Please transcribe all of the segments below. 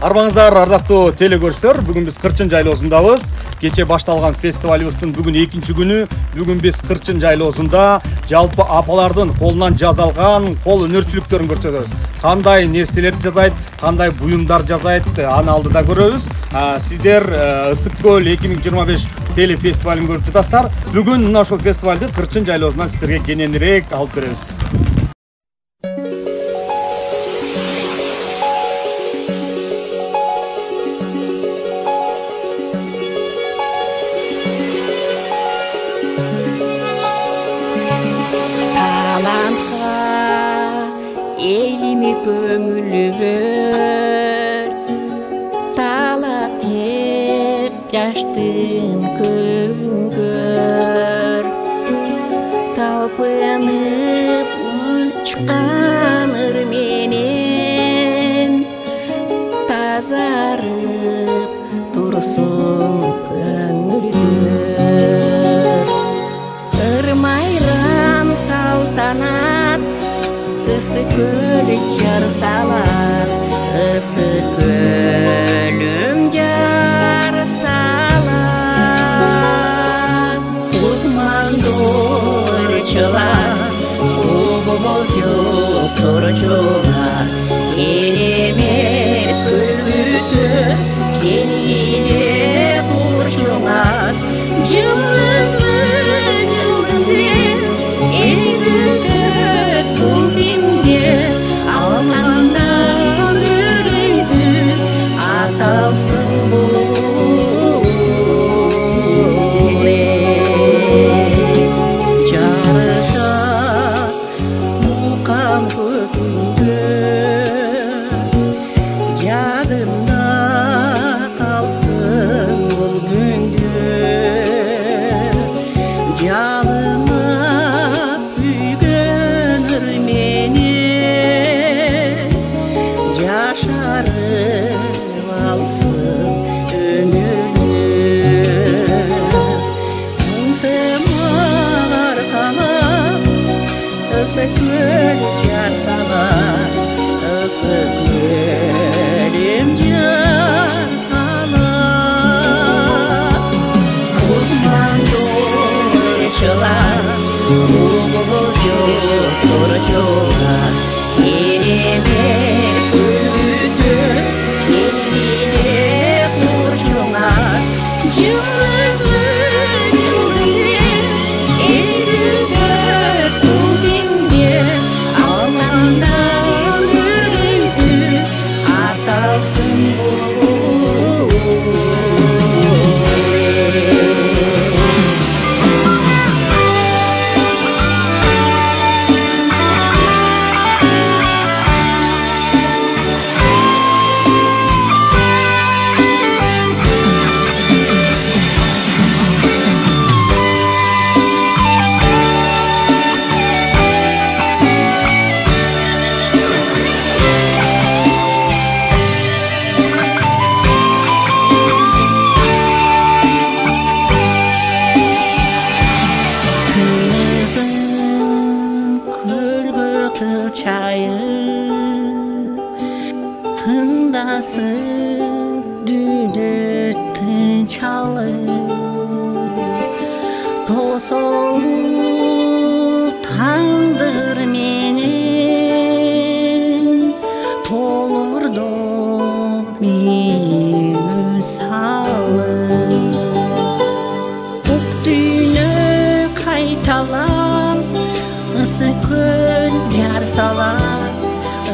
Арбаңыздар, ардактуу теле көрүүчүлөр, бүгүн биз Кырчын жайлоосундабыз. Кече башталган фестивалыбыздын бүгүн экинчи күнү. Бүгүн биз Кырчын жайлоосунда жалпы апалардын колунан жасалган кол өнөрчүлүктөрүн көрсөтөбүз. Кандай нерселерди жасайт, кандай буюмдар жасайт, аны алдыда көрөбүз. Сиздер Ысык көл 2025 теле фестивалын көрүп жатасыздар. Бүгүн мына ошол фестивалды Кырчын жайлоосунан сиздерге кененирээк алып беребиз. Elimi kömülübür talap et yaştın köngör talpınıp uçkanır menen tazarıp dursun köngülür ırmayram saltanat Isık köl jar salar, ısık kölüm jar salar. Uzman doğruçular, ubulcu toruçular, elemer kölbütü, gelgide burçular, cılızı cılızı, elbütü kulbimde almandan yürüydü atalsın bu Çağrışa mukam kökünde Cadımda kalsın bu gündü Calıma yaşarıp alsın ömürlü Tımtımalar kanar Isık köl jar salar Isık kölüm jar salar Uzman doğruçular Ubulcu toruçular Elemer kölbütü, gelgide burçular Cılızı cılızı, elbütü kulbimde Almandan yürüydü, atalsın bu Tındasın düdüttün çalır Tosolup tandır menin Tolurdu bir salır Uktüğünü kaytalan Isık köl jar salar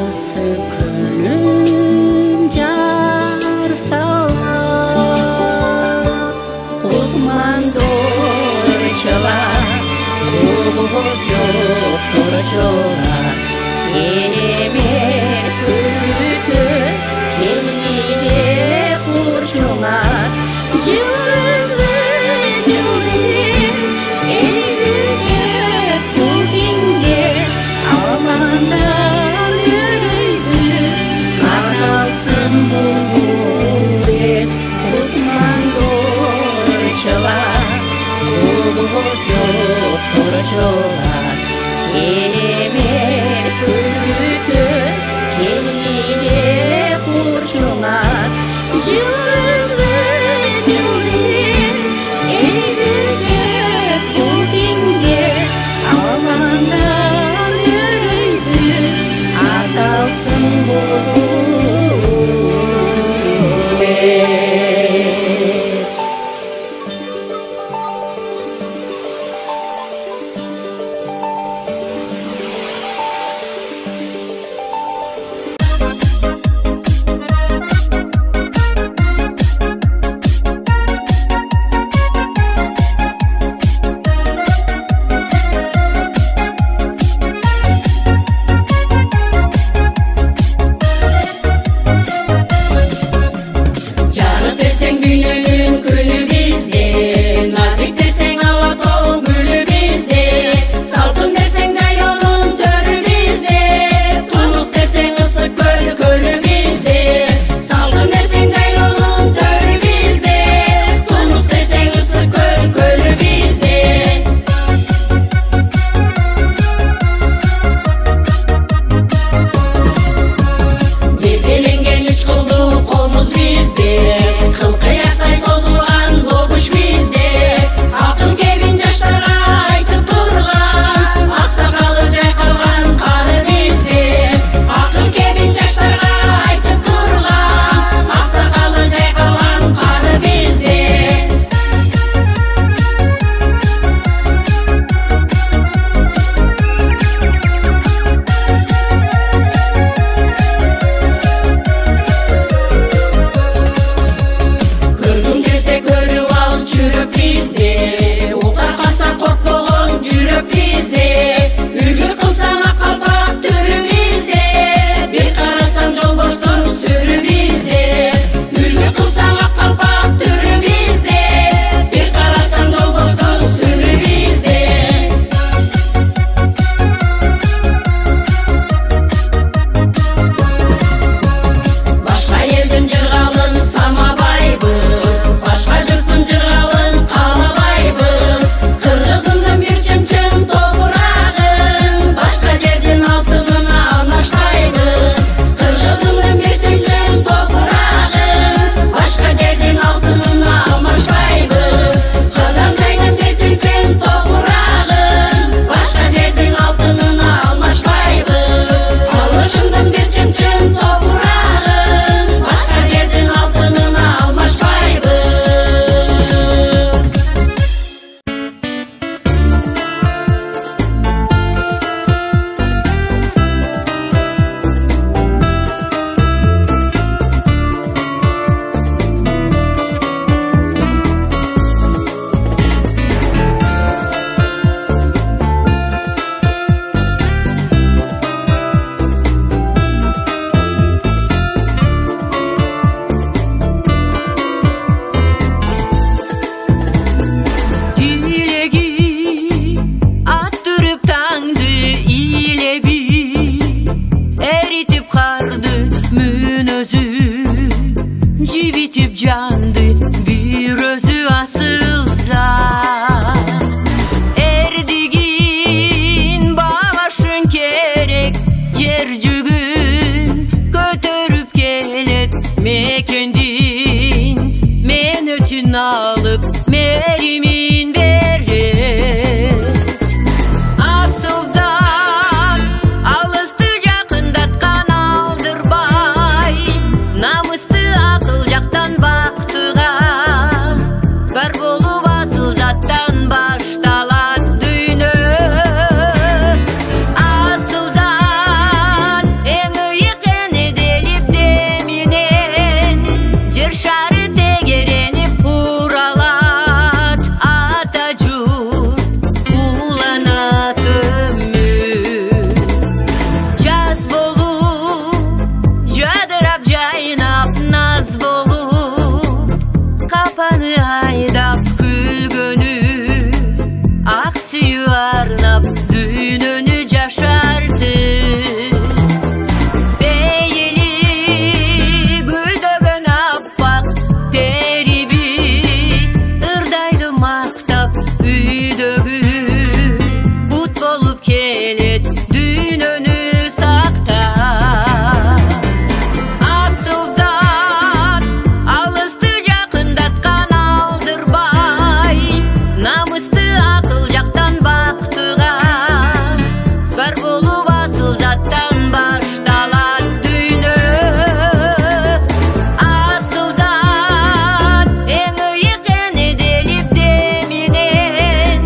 Isık kölüm jar salar Uzman doğruçular Ubulcu toruçular Elemer kölbütü, gelgide burçular Cılızı cılızı, elbütü kulbimde Almandan yürüydü, atalsın bu gurbet Uzman doğruçular, ubulcu toruçular Elemer kölbütü, gelgide burçular Merimin beret asıl zat alısты жақындатқан алдырбай намысты ақыл жақтан бақтыға бар болып асыл заттан башталат дүйнө асыл зат эң ыйык энеделип деминен жер шары тегеренип куралат ата журт уланат өмүр жаз болуп жадырап жайнап наз болуп капаны айдап күлгөнү ак сүйүү арнап дүйнөнү жашарты бейили гүлдөгөн аппак периби ырдайды мактап үйдөгү бут болуп келет дүйнөнү сактап асыл зат алысты жақындатқан алдырбай намысты ақыл жақтан бақтыға бар болуп асыл заттан башталат дүйнө асыл зат эң ыйык энеделип деминен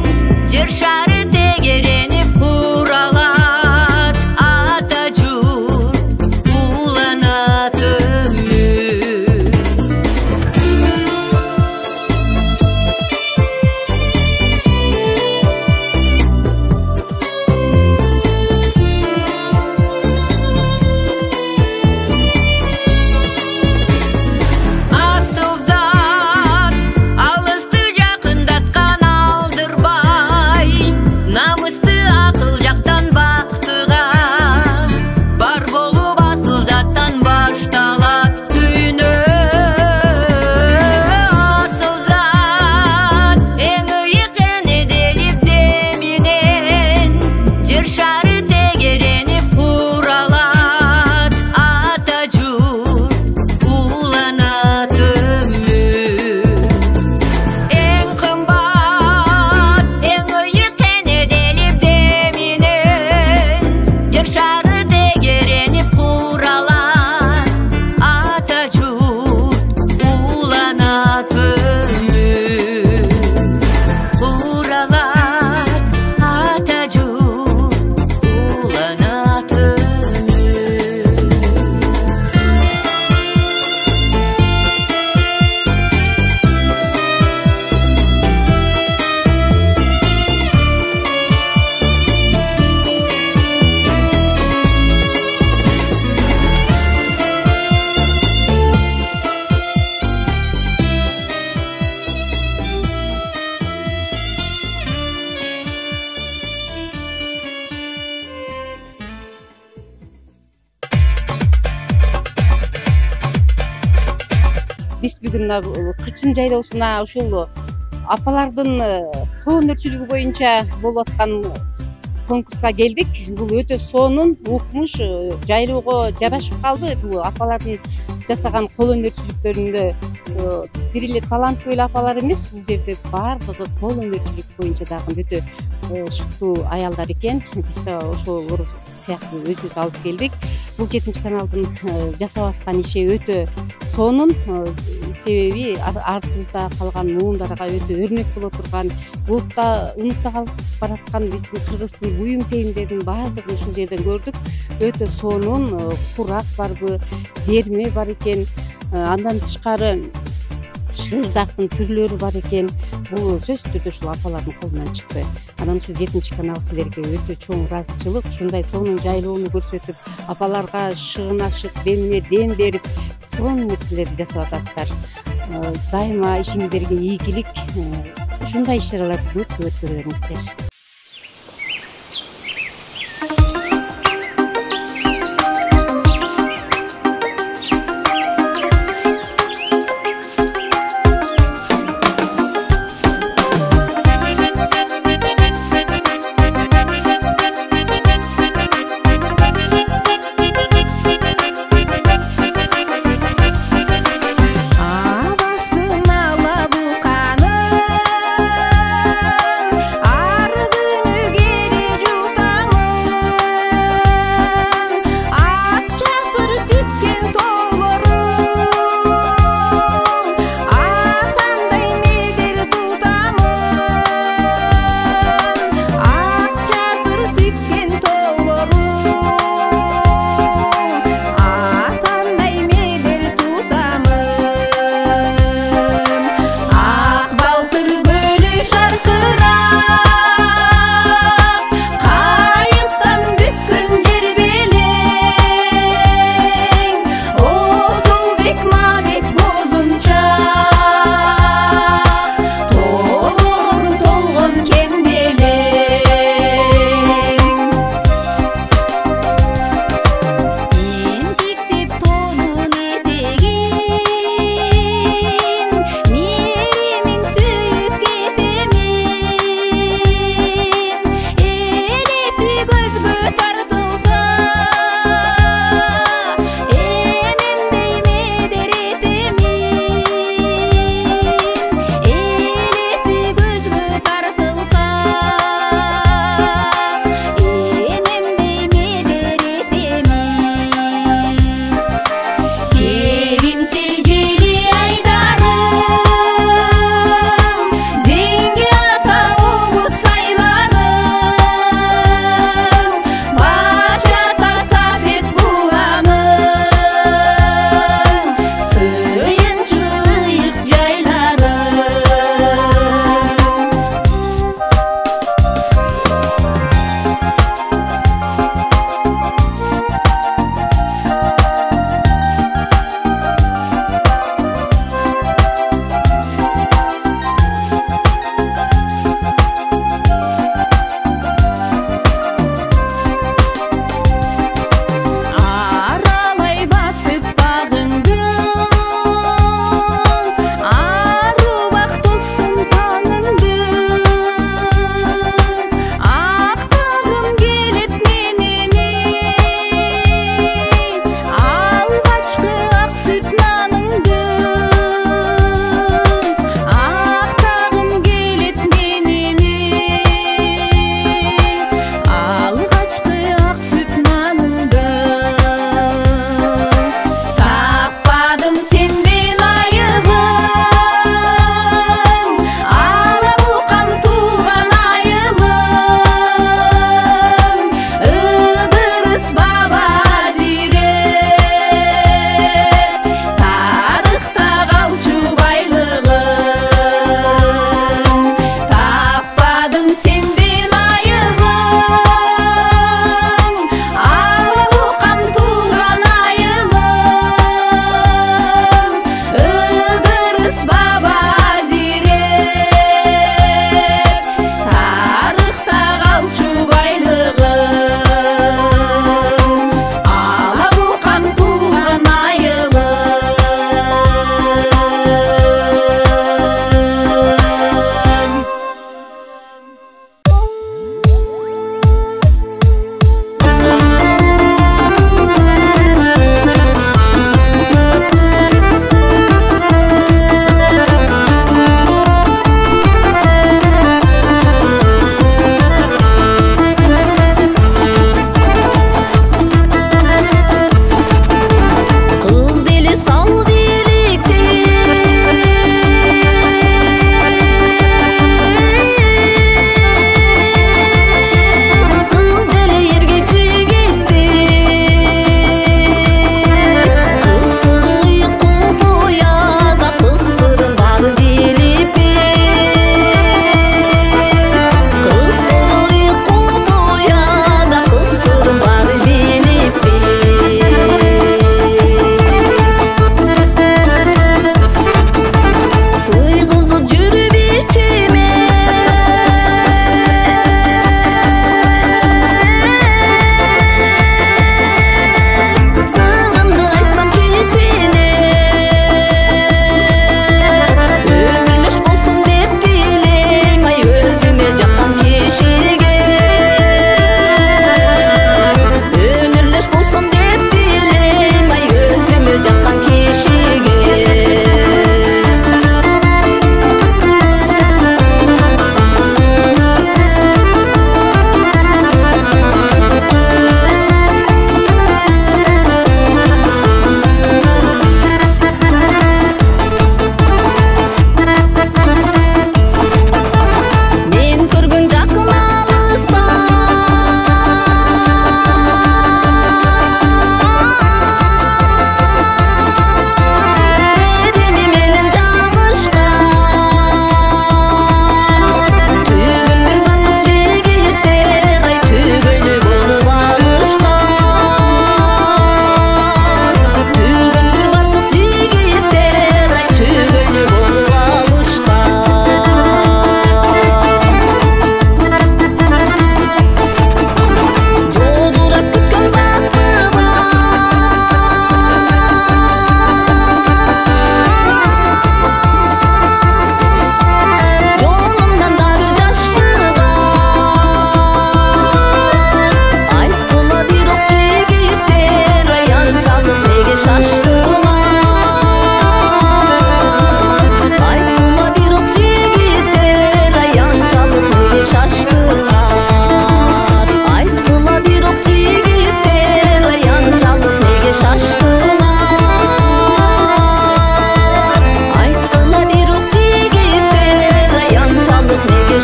жер шары тегеренип куралат ата журт уланат өмүр асыл зат алысты жақындатқан алдырбай намысты ақыл жақтан бақтыға бар болуп асыл заттан башталат дүйнө асыл зат эң ыйык энеделип деминен жер шары тегеренип куралат ата журт уланат өмүр эң кымбат эң ыйык энеделип деминен жер шары тегеренип куралат ата журт уланат өмүр куралат ата журт уланат Биз бүгүн Кырчын жайлоосуна ушул апалардын тоон өрчүлүгү боюнча болуп аткан конкурска келдик. Бул өтө сонун, укмуш, жайлоого жарашып калды. Бул апалардын жасаган кол өнөрчүлүктөрүндө бир эле таланттуу эле апалар эмес, бул жерде баардыгы кол өнөрчүлүк боюнча дагы өтө шыктуу аялдар экен. Биз да ошолор сыяктуу өзүбүз алып келдик. Бул 7 каналдын жасап аткан иши өтө сонун, себеби артыбызда калган муундарга өтө өрнөк боло турган, улутта унутта калып бараткан биздин кыргыздын буюм тейимдеринин баардыгын ушул жерден көрдүк. Өтө сонун, курак барбы, дерме бар экен, андан тышкары шырдактын түрлөрү бар экен. Бул сөзсүз түрдө ушул апалардын колунан чыкты. Анан ушул 7 канал силерге өтө чоң ыраазычылык, ушундай сонун жайлоону көрсөтүп, апаларга шыгынашып, демине дем берип, сонун нерселерди жасап атасыздар. Дайыма ишиңиздерге ийгилик, ушундай иш-чараларды көп өткөрө бериңиздер. Абасын ала буканы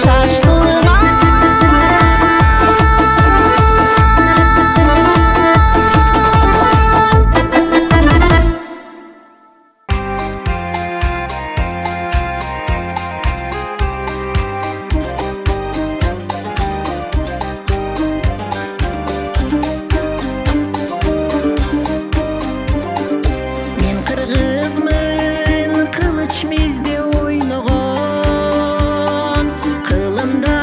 шашлыма. Мен кыргызмын, кылыч мизде ойногон, кылымда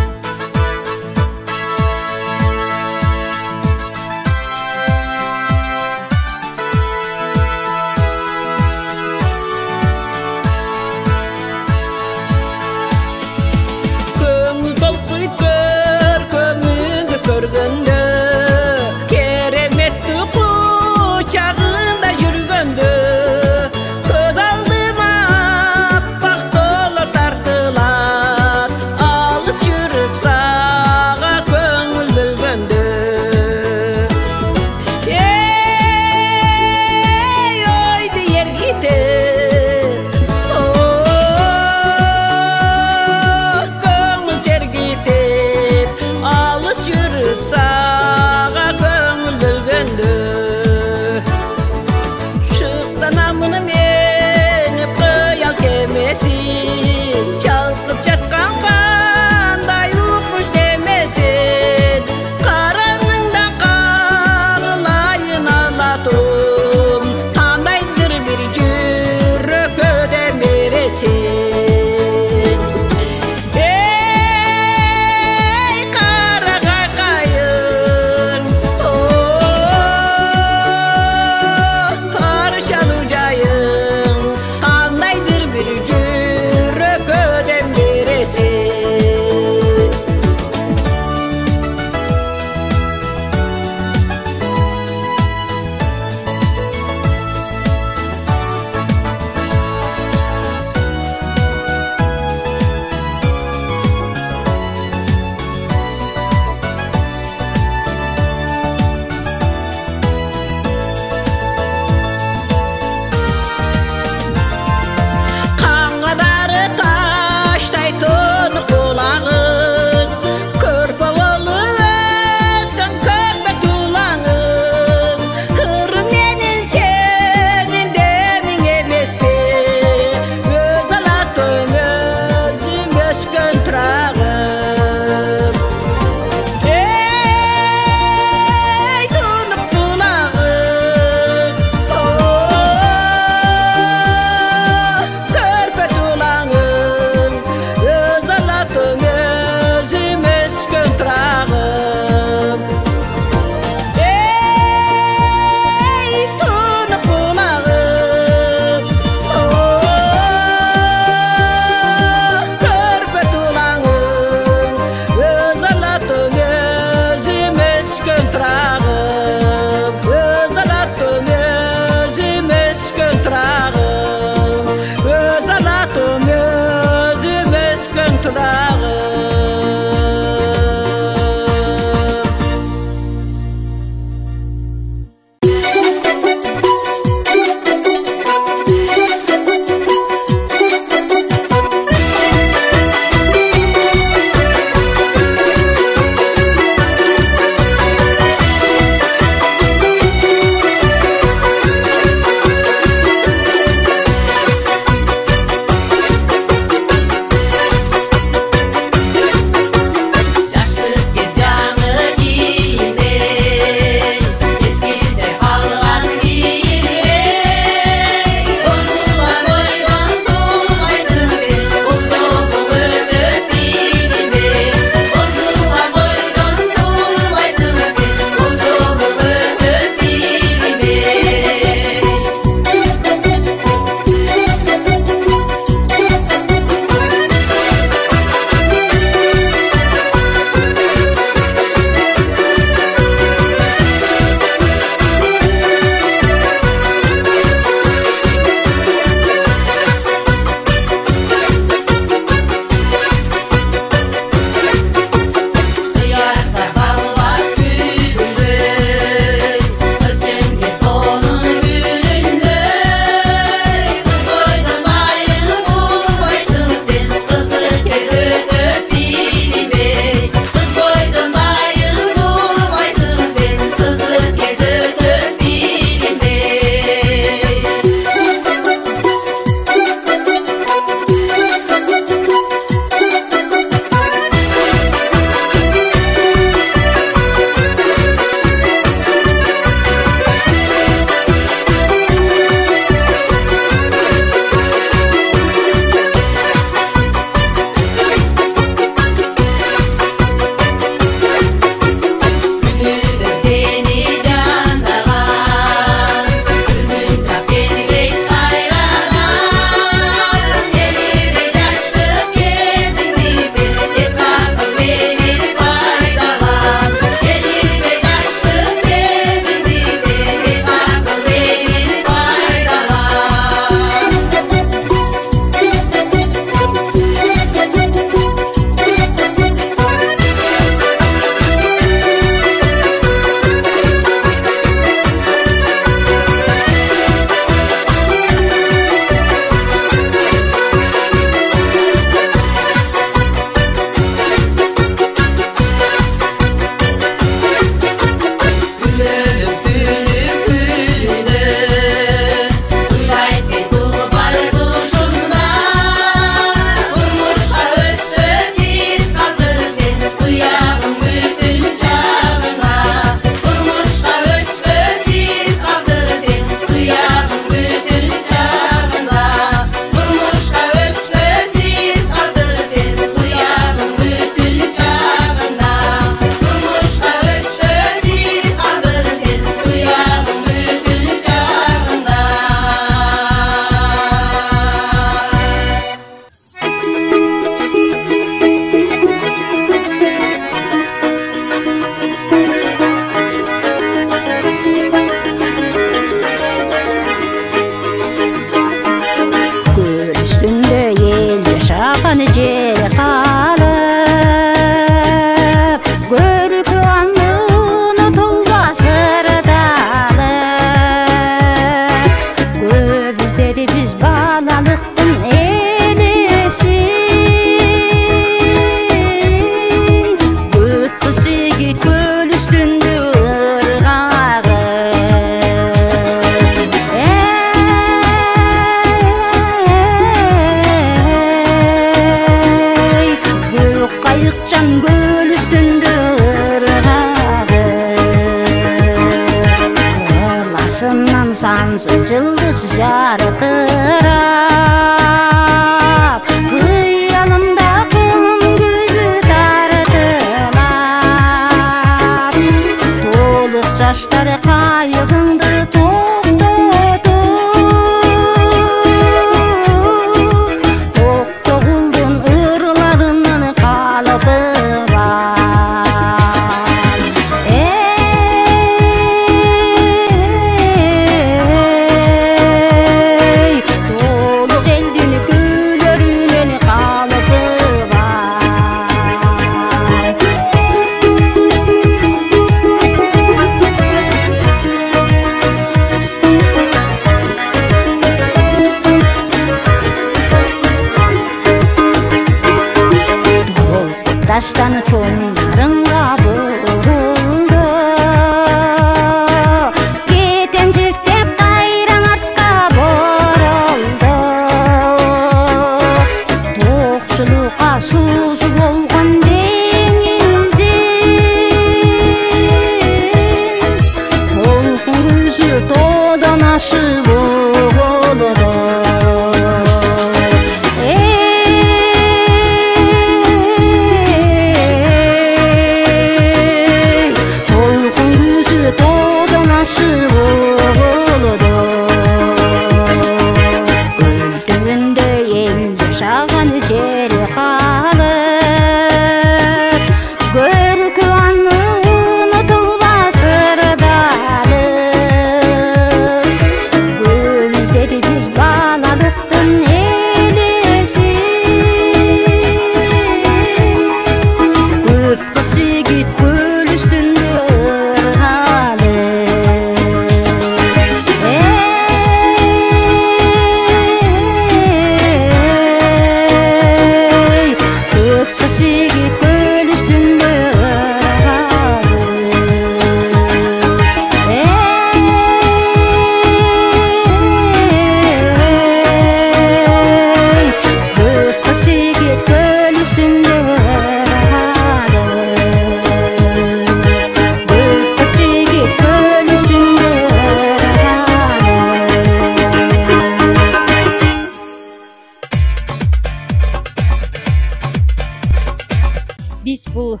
бул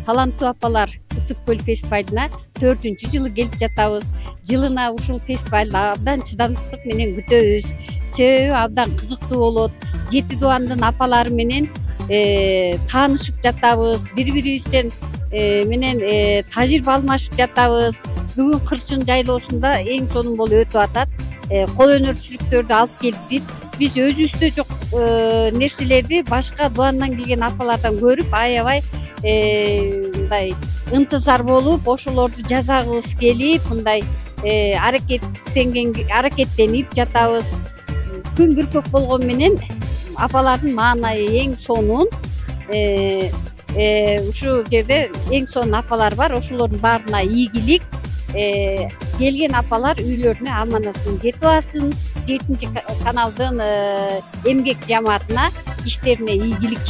таланттуу апалар ысык көл фестивалына 4-жылы келип жатабыз. Жылына ушул фестивалды абдан чыдамсыздык менен күтөбүз. Себеби абдан кызыктуу болот. 7 дубандын апалары менен таанышып жатабыз. Бири-бирибизден менен тажрыйба алмашып жатабыз. Бүгүн Кырчын жайлоосунда эң сонун болуп өтүп атат. Кол өнөрчүлүктөрдү алып келип, биз өзүбүздө жок нерселерди башка дубандан келген апалардан көрүп, аябай мындай ынтызар болуп, ошолорду жасагыбыз келип, мындай аракеттенип жатабыз. Күн бүркөк болгон менен апалардын маанайы эң сонун. Ушул жерде эң сонун апалар бар, ошолордун баарына ийгилик. Келген апалар үйлөрүнө аман-асын жетип алсын. 7-каналдын эмгек жамаатына иштерине ийгилик.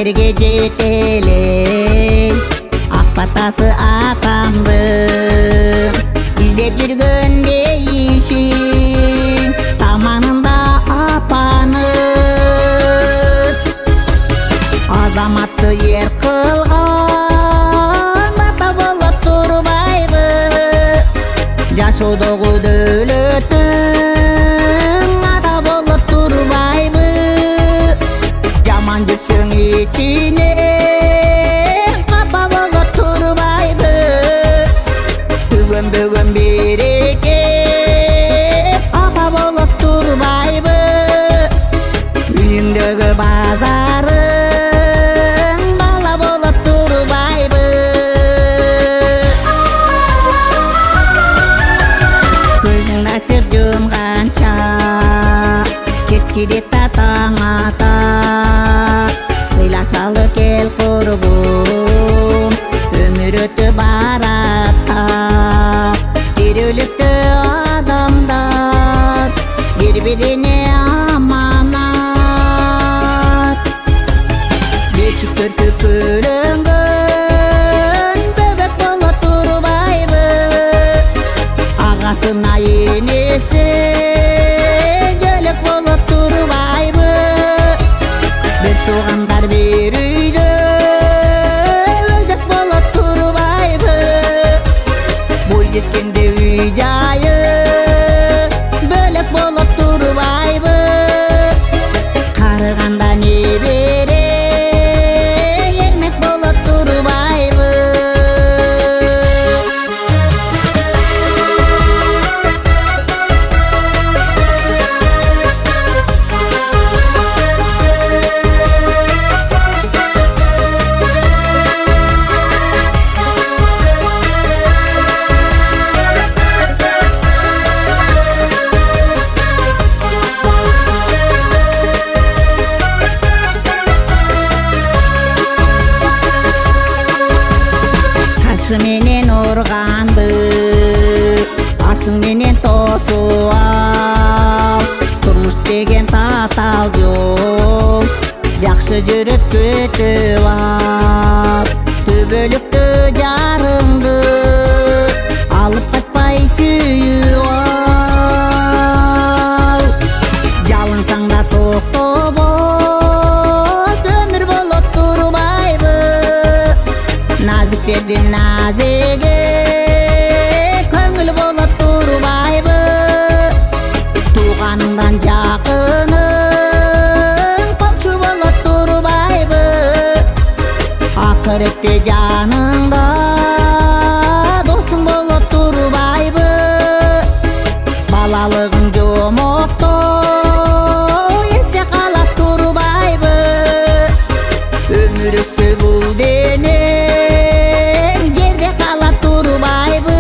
жерге жетелей ак батасы ата ошодогу дөөлөттүң ата болуп турбайбы жаман жүрсөң ичине капа болуп турбайбы түгөнбөгөн береке апа болуп турбайбы үйүңдөгү базарың бала болуп турбайбы көзүң ачып жумганча кеткиде татаң ата сыйлашалы кел курбум өмүр өтүп баратта тирүүлүктө адамдар бири бирине аманат бешик төркү көлөнгөн бөбөк болуп турбайбы агасына энеси жөлөк болуп турбайбы бир туугандар бир үйдө өзөк болуп турбайбы бой жеткенде үй жайы бөлөк болуп турбайбы карыганда небере эрмек болуп турбайбы ташы менен урганды ашың менен тосуп ал турмуш деген татаал жол жакшы жүрүп күтүп ал төбөлүктө жарыңды алып качпай сүйүп ал жалынсаң да токтобос өмүр болуп турбайбы назиктердин назиги көңүл болуп турбайбы тууганыңдан жакының комшу болуп турбайбы акыретте жаныңда досуң болуп турбайбы балалыгың жомокто эсте калат турбайбы өмүрүсү бул денең жерде калат турбайбы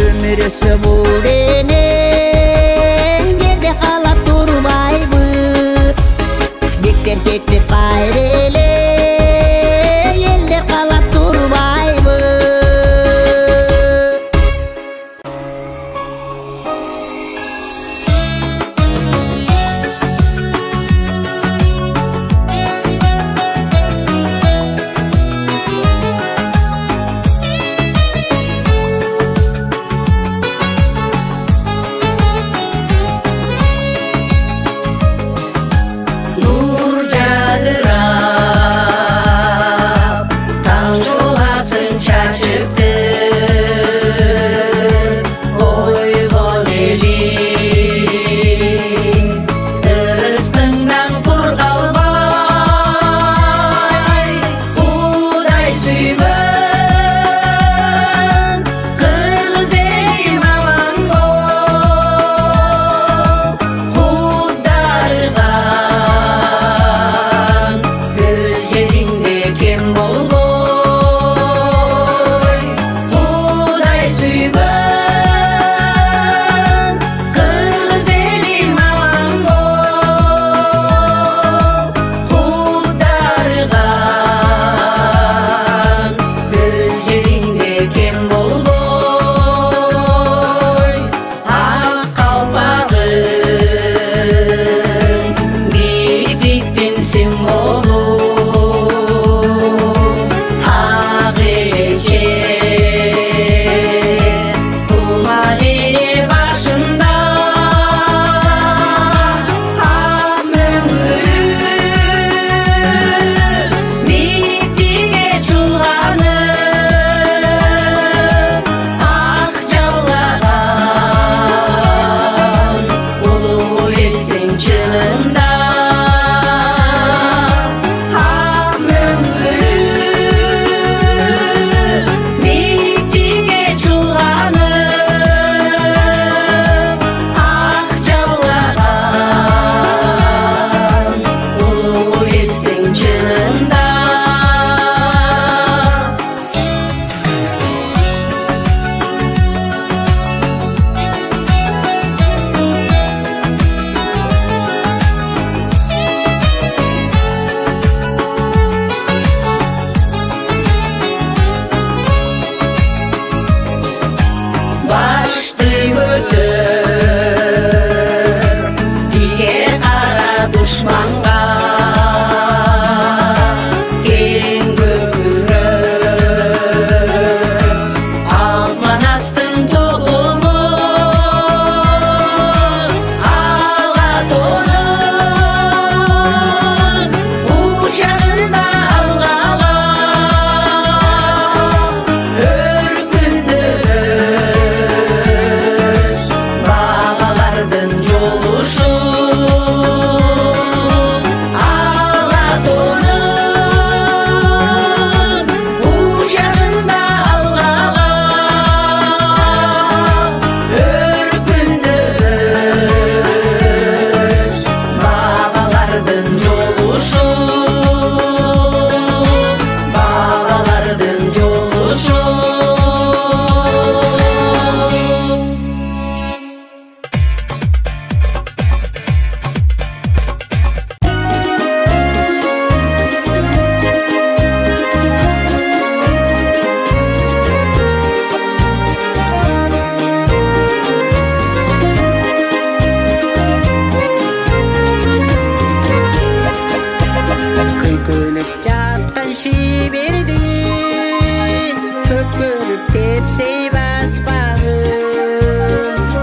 өмүрүсү бул денең жерде калат турбайбы бектер кетип кайра эле элдер калат турбайбы Nur jadırar işi berdi köpürüp tepsey basbağım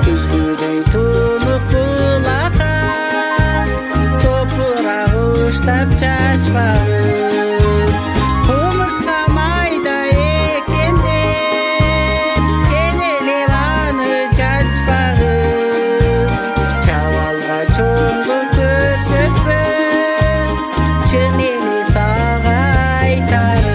Üzgüdey tuluk bulata Toprağı uçtap çaşbağım Kumurska mayda ekende Temelevanı çaçbağım Çavalga çoğunluk görsötpün Çıneli sağa aytarım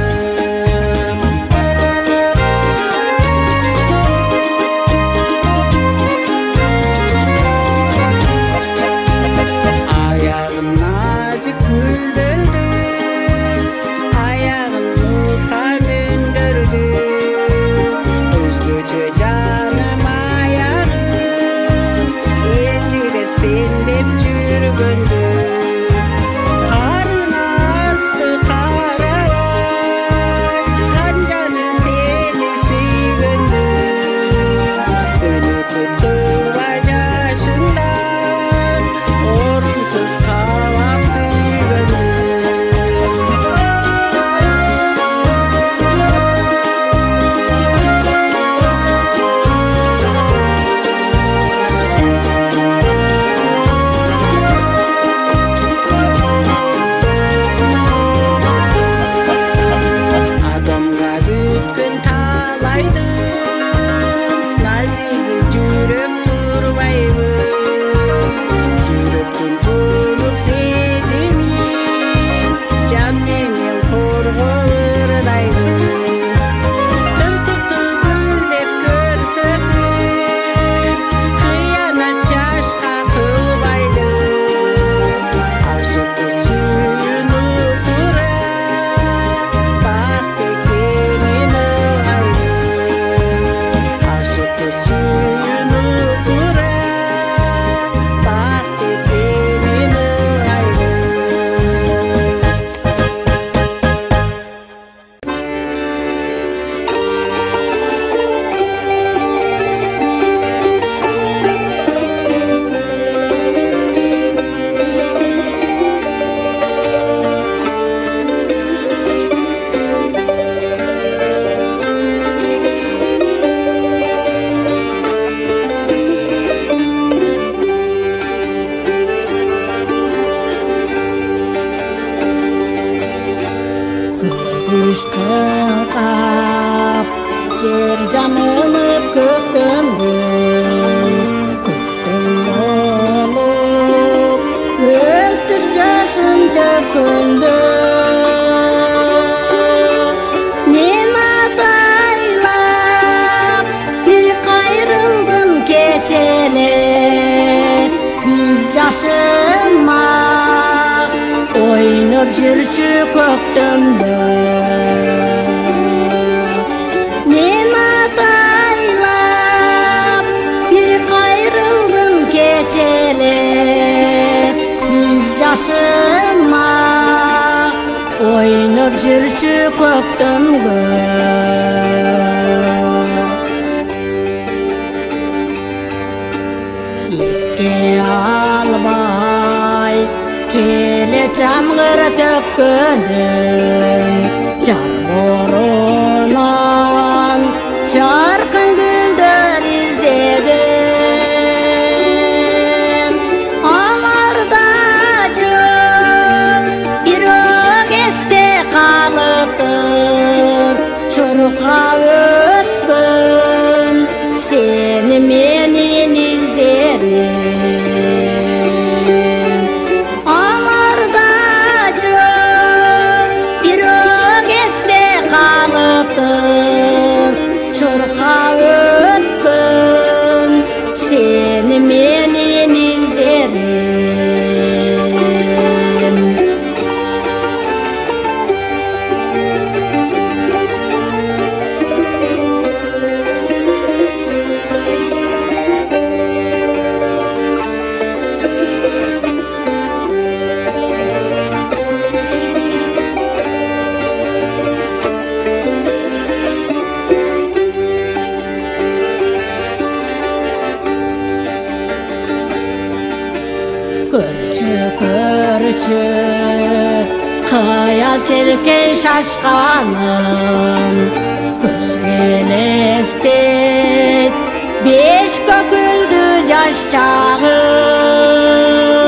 Ayağın nazik güldürdüm Ayağın nuta mündürdüm Özgücü canım ayağım Encilip sendip çürgündüm Karın astı karavan Kancanı seni süygündüm Dönüp tuva yaşından Orunsuz kavak düğündüm Adamga bütkün talaydım Nazigi jürek turbayım Jürektün tuluk sezimin Can menem korgo ırdaydım Tırsıkты güldep көрсөтүп Кыянат жашка кылбайдым Ашыктык сүйүнүп тура Бак экенин ылгайдым Ашыктык сүйүнүп тура Бак экенин ылгайдым Күзгүштүн кап жер жамылып көктөмдү көктөм болуп өлтүр жашын төккөндө мен атайлап бир кайрылдым кечеле биз жашыма ойноп жүрчү көктөмдө мен атайлап бир кайрылдым кечеле биз жашыма ойноп жүрчү көктөмгө эске албай келе жамгыр төккөнүм жар борунан жаркын гүлдөр издедим аларда жок бирок эсте калыптыр чуркап өткөн сени менин издерим аларда жок бирок эсте калыптыр чуркап өткөн сени менин издерим көрчү Hayal çirkin şaşkanım Көзге елестет Беш көкілді жас чағым